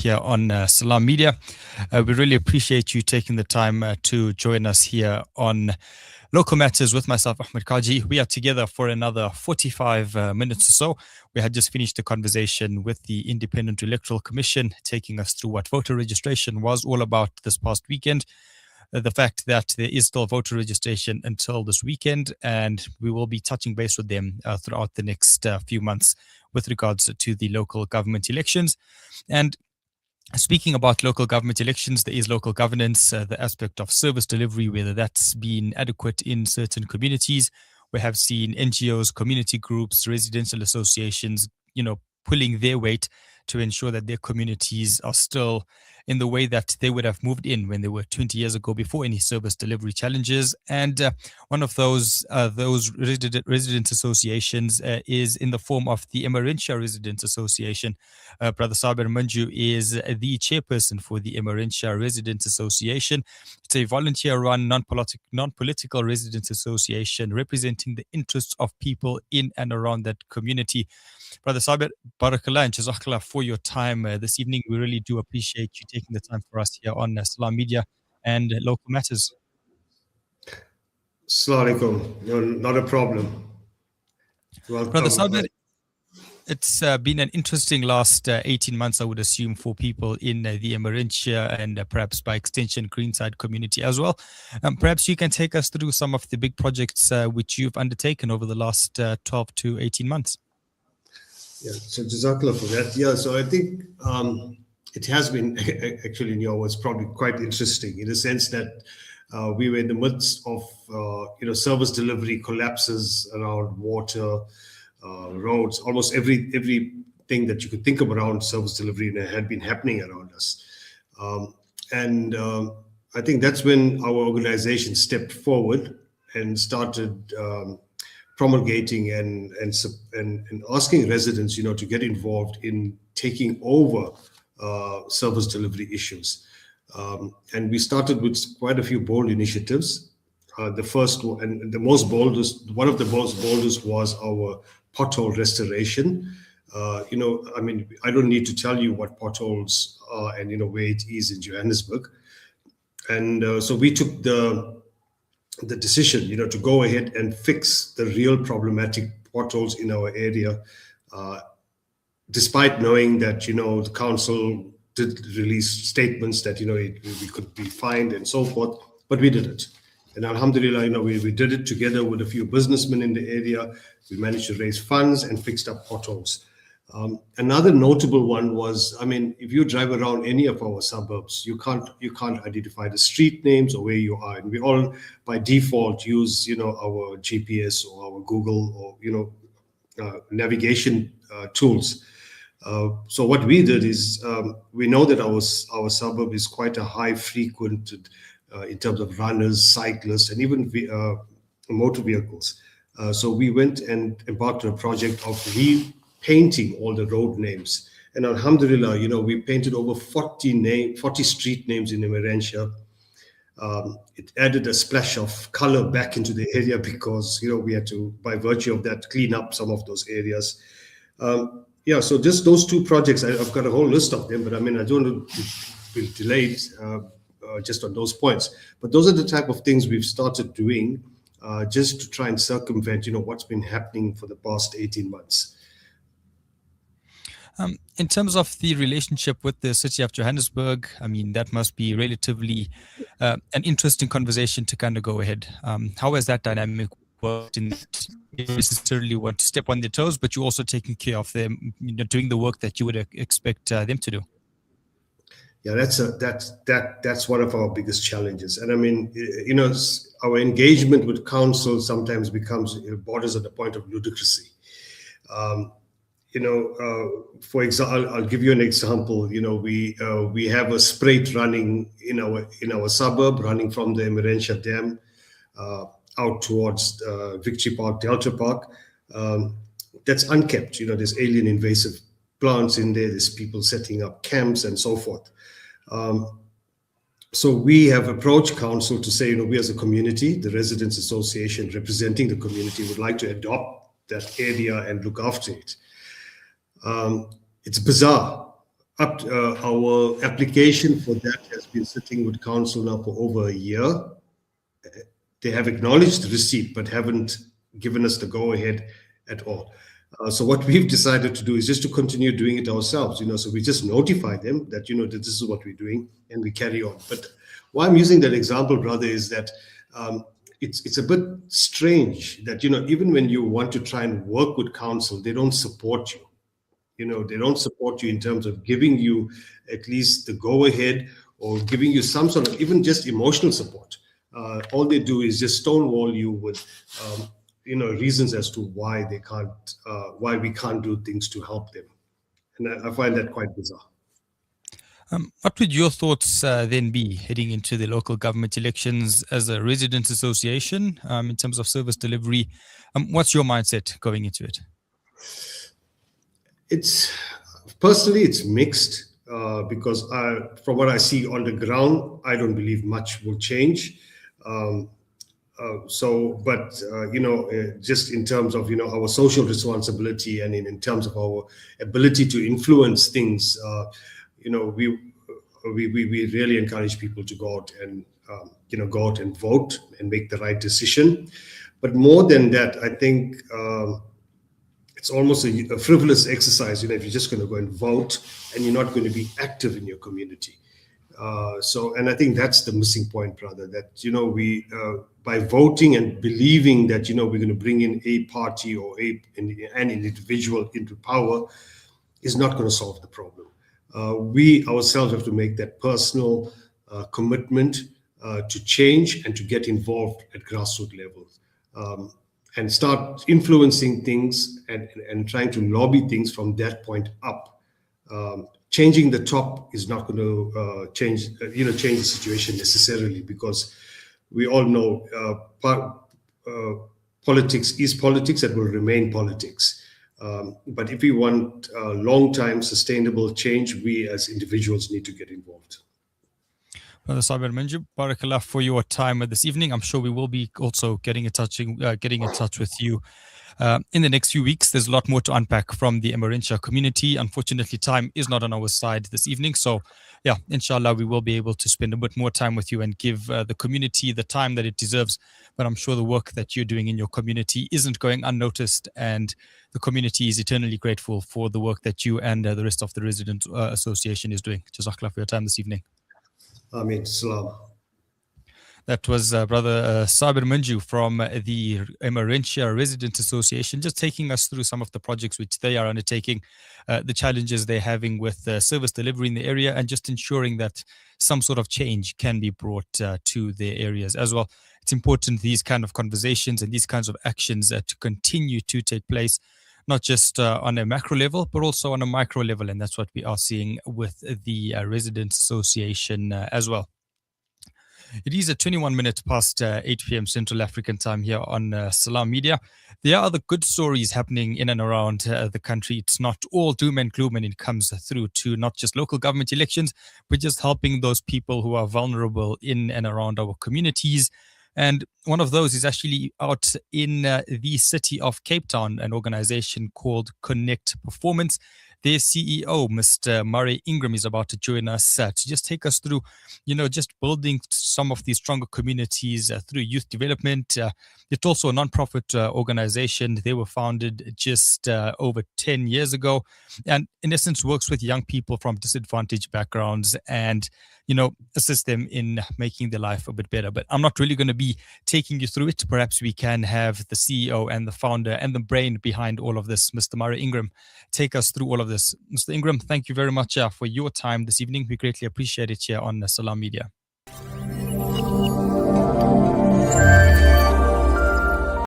here on Salam Media. We really appreciate you taking the time to join us here on Local Matters with myself, Ahmed Kaji. We are together for another 45 minutes or so. We had just finished a conversation with the Independent Electoral Commission, taking us through what voter registration was all about this past weekend. The fact that there is still voter registration until this weekend, and we will be touching base with them throughout the next few months with regards to the local government elections. And speaking about local government elections, there is local governance, the aspect of service delivery, whether that's been adequate in certain communities. We have seen NGOs, community groups, residential associations, pulling their weight to ensure that their communities are still in the way that they would have moved in when they were 20 years ago, before any service delivery challenges. And one of those resident associations is in the form of the Emmarentia Residents Association. Brother Saber Manjoo is the chairperson for the Emmarentia Residents Association. It's a volunteer-run, non-political residents association representing the interests of people in and around that community. Brother Saber, barakallah and jazakallah for your time this evening. We really do appreciate you taking the time for us here on Salam Media and Local Matters. Assalamu alaikum. No, not a problem. Welcome. Brother Saber, it's been an interesting last 18 months, I would assume, for people in the Emmarentia and perhaps by extension Greenside community as well. Perhaps you can take us through some of the big projects which you've undertaken over the last 12 to 18 months. Yeah, so Jazakallah for that. Yeah, so I think it has been actually, was probably quite interesting in the sense that we were in the midst of, service delivery collapses around water, roads, almost everything that you could think of around service delivery had been happening around us. And I think that's when our organization stepped forward and started promulgating and asking residents, to get involved in taking over service delivery issues. And we started with quite a few bold initiatives. The first one, and one of the most boldest was our pothole restoration. I don't need to tell you what potholes are and, where it is in Johannesburg. And so we took the decision, to go ahead and fix the real problematic potholes in our area, despite knowing that, the council did release statements that, we could be fined and so forth, but we did it. And alhamdulillah, we did it together with a few businessmen in the area. We managed to raise funds and fixed up potholes. Another notable one was, if you drive around any of our suburbs, you can't identify the street names or where you are. And we all, by default, use, our GPS or our Google or, navigation tools. So what we did is, we know that our suburb is quite a high frequented in terms of runners, cyclists, and even motor vehicles. So we went and embarked on a project of repainting all the road names. And alhamdulillah, we painted over 40 street names in Emmarentia. It added a splash of color back into the area because, we had to, by virtue of that, clean up some of those areas. So just those two projects, I've got a whole list of them, but I don't want to be delayed just on those points. But those are the type of things we've started doing just to try and circumvent, what's been happening for the past 18 months. In terms of the relationship with the city of Johannesburg, that must be relatively an interesting conversation to kind of go ahead. How has that dynamic worked? In you necessarily want to step on their toes, but you're also taking care of them, doing the work that you would expect them to do. Yeah, that's one of our biggest challenges. And our engagement with council sometimes becomes borders at the point of ludicrousy. For example, I'll give you an example. We have a sprite running in our suburb, running from the Emmarentia Dam out towards Victory Park, Delta Park. That's unkept. There's alien invasive plants in there. There's people setting up camps and so forth. So we have approached council to say, we as a community, the Residents Association representing the community, would like to adopt that area and look after it. It's bizarre, our application for that has been sitting with council now for over a year. They have acknowledged the receipt, but haven't given us the go-ahead at all. So what we've decided to do is just to continue doing it ourselves, so we just notify them that, that this is what we're doing, and we carry on. But why I'm using that example, brother, is that it's a bit strange that, even when you want to try and work with council, they don't support you. They don't support you in terms of giving you at least the go-ahead or giving you some sort of even just emotional support. All they do is just stonewall you with, reasons as to why why we can't do things to help them. And I find that quite bizarre. What would your thoughts then be heading into the local government elections as a residents association in terms of service delivery? What's your mindset going into it? Personally, it's mixed because from what I see on the ground, I don't believe much will change. Just in terms of, our social responsibility and in terms of our ability to influence things, we really encourage people to go out and, go out and vote and make the right decision. But more than that, I think it's almost a frivolous exercise, if you're just going to go and vote and you're not going to be active in your community. And I think that's the missing point, brother, that, we, by voting and believing that, we're going to bring in a party or an individual into power is not going to solve the problem. We ourselves have to make that personal commitment to change and to get involved at grassroots levels. And start influencing things and trying to lobby things from that point up. Changing the top is not going to change the situation necessarily, because we all know politics is politics and will remain politics. But if we want long-time sustainable change, we as individuals need to get involved. Brother Saber, Manjoo, barakallah for your time this evening. I'm sure we will be also getting in touch with you in the next few weeks. There's a lot more to unpack from the Emmarentia community. Unfortunately, time is not on our side this evening. So, yeah, inshallah, we will be able to spend a bit more time with you and give the community the time that it deserves. But I'm sure the work that you're doing in your community isn't going unnoticed, and the community is eternally grateful for the work that you and the rest of the Resident Association is doing. Jazakallah for your time this evening. Ameen. Salam. That was Brother Saber Manjoo from the Emmarentia Resident Association, just taking us through some of the projects which they are undertaking, the challenges they're having with service delivery in the area, and just ensuring that some sort of change can be brought to their areas as well. It's important these kind of conversations and these kinds of actions to continue to take place, not just on a macro level, but also on a micro level. And that's what we are seeing with the Residents Association as well. It is 21 minutes past 8 p.m. Central African time here on Salam Media. There are other good stories happening in and around the country. It's not all doom and gloom, and it comes through to not just local government elections, but just helping those people who are vulnerable in and around our communities. And one of those is actually out in the city of Cape Town, an organization called Connect Performance. Their CEO, Mr. Murray Ingram, is about to join us to just take us through, just building some of these stronger communities through youth development. It's also a non-profit organization. They were founded just over 10 years ago, and in essence works with young people from disadvantaged backgrounds and, assist them in making their life a bit better. But I'm not really going to be taking you through it. Perhaps we can have the CEO and the founder and the brain behind all of this, Mr. Murray Ingram, take us through all of this. Mr. Ingram, thank you very much for your time this evening. We greatly appreciate it here on Salam Media.